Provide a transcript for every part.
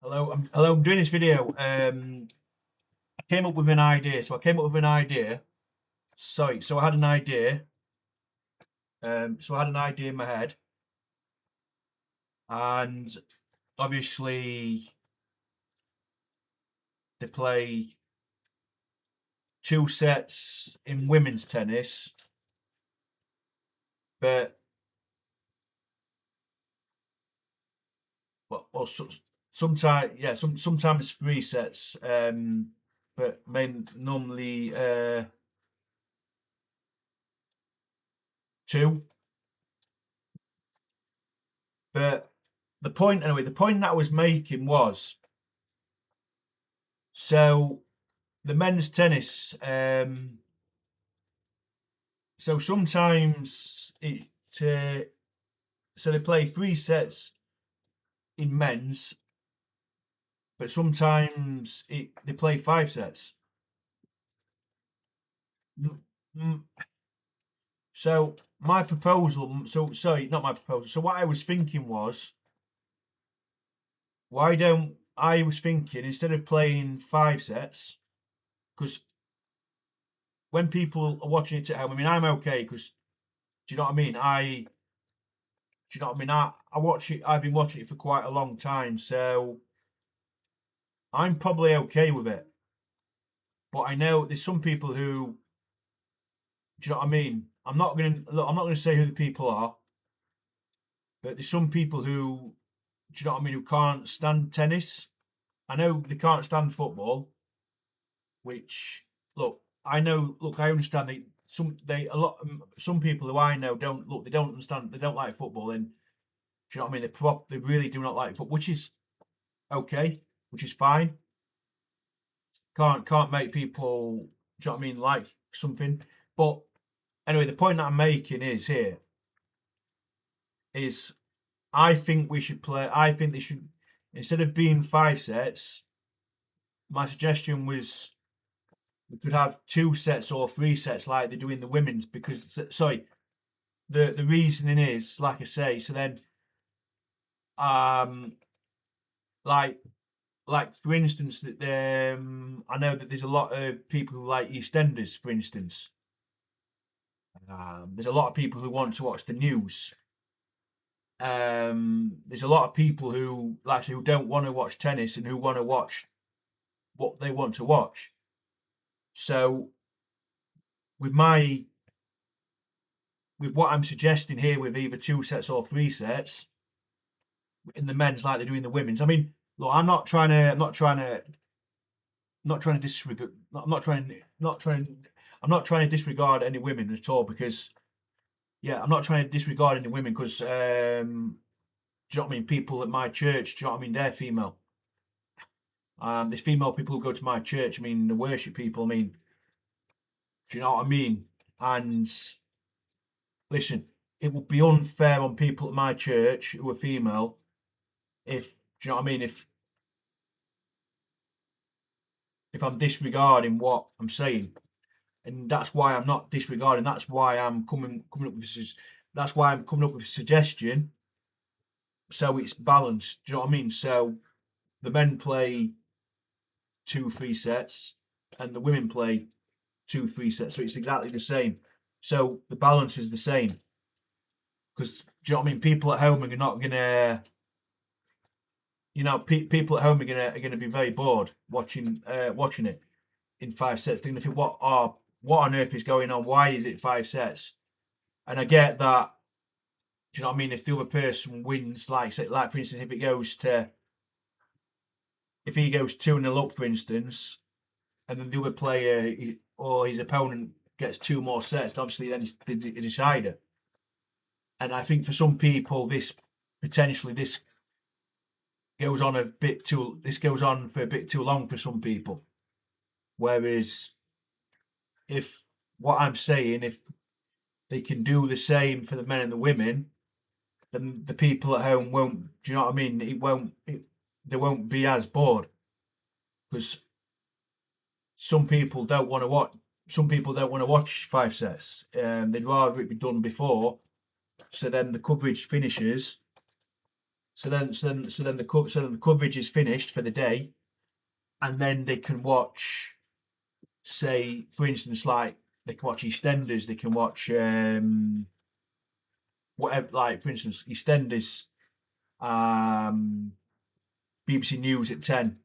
I'm doing this video. I came up with an idea. So I came up with an idea. Sorry, so I had an idea. So I had an idea in my head, and obviously they play two sets in women's tennis, but sometimes sometimes three sets. But normally two. But the point that I was making was so the men's tennis. So sometimes uh, so they play three sets in men's, but sometimes they play five sets. Mm, mm. So my proposal, so sorry, not my proposal. So what I was thinking was, why don't I was thinking instead of playing five sets, because when people are watching it at home, I mean, I'm okay because do you know what I mean? Do you know what I mean? I watch it. I've been watching it for quite a long time, so I'm probably okay with it. But I know there's some people who, do you know what I mean? I'm not gonna say who the people are, but there's some people who, do you know what I mean, who can't stand tennis. I know they can't stand football, which look, I understand some people who I know they don't understand, they don't like football, and do you know what I mean? They really do not like football, which is okay, which is fine. Can't make people, do you know what I mean, like something. But anyway, the point that I'm making is I think they should, instead of being five sets, my suggestion was we could have two sets or three sets like they do in the women's because, sorry, the reasoning is, like I say, so then, um, like, for instance, I know that there's a lot of people who like EastEnders, for instance. There's a lot of people who want to watch the news. There's a lot of people who, like I say, who don't want to watch tennis and who want to watch what they want to watch. So with my with what I'm suggesting here, with either two sets or three sets in the men's, like they do in the women's. I mean, look, not trying to disregard, I'm not trying to disregard any women at all because, yeah, I'm not trying to disregard any women because, do you know what I mean? People at my church, do you know what I mean? They're female. There's female people who go to my church. I mean, the worship people. I mean, do you know what I mean? And listen, it would be unfair on people at my church who are female if, do you know what I mean? If I'm disregarding what I'm saying, and that's why I'm not disregarding. That's why I'm coming up with this. That's why I'm coming up with a suggestion so it's balanced. Do you know what I mean? So the men play two, three sets, and the women play two, three sets. So it's exactly the same. So the balance is the same. Because do you know what I mean? People at home are not gonna, people at home are gonna be very bored watching it in five sets. Thinking, think, what on earth is going on? Why is it five sets? And I get that. Do you know what I mean? If the other person wins, like for instance, if he goes 2-0 up, for instance, and then the other player or his opponent gets two more sets, obviously then it's the decider. And I think for some people, this goes on a bit too. This goes on for a bit too long for some people. Whereas, if what I'm saying, if they can do the same for the men and the women, then the people at home won't. Do you know what I mean? They won't be as bored because some people don't want to watch. Some people don't want to watch five sets. They'd rather it be done before. So then the coverage finishes, the coverage is finished for the day, and then they can watch, say, for instance, like they can watch EastEnders, they can watch whatever, like for instance, EastEnders, BBC News at 10.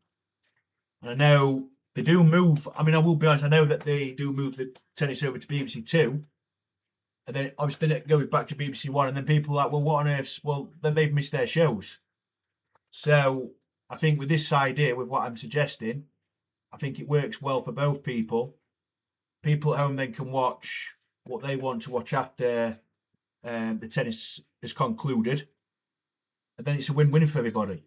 And I know they do move. I mean, I will be honest. I know that they do move the tennis over to BBC Two, and then obviously then it goes back to BBC One, and then people are like, well, what on earth? Well, then they've missed their shows. So I think with this idea, with what I'm suggesting, I think it works well for both people. People at home then can watch what they want to watch after the tennis is concluded, and then it's a win-win for everybody.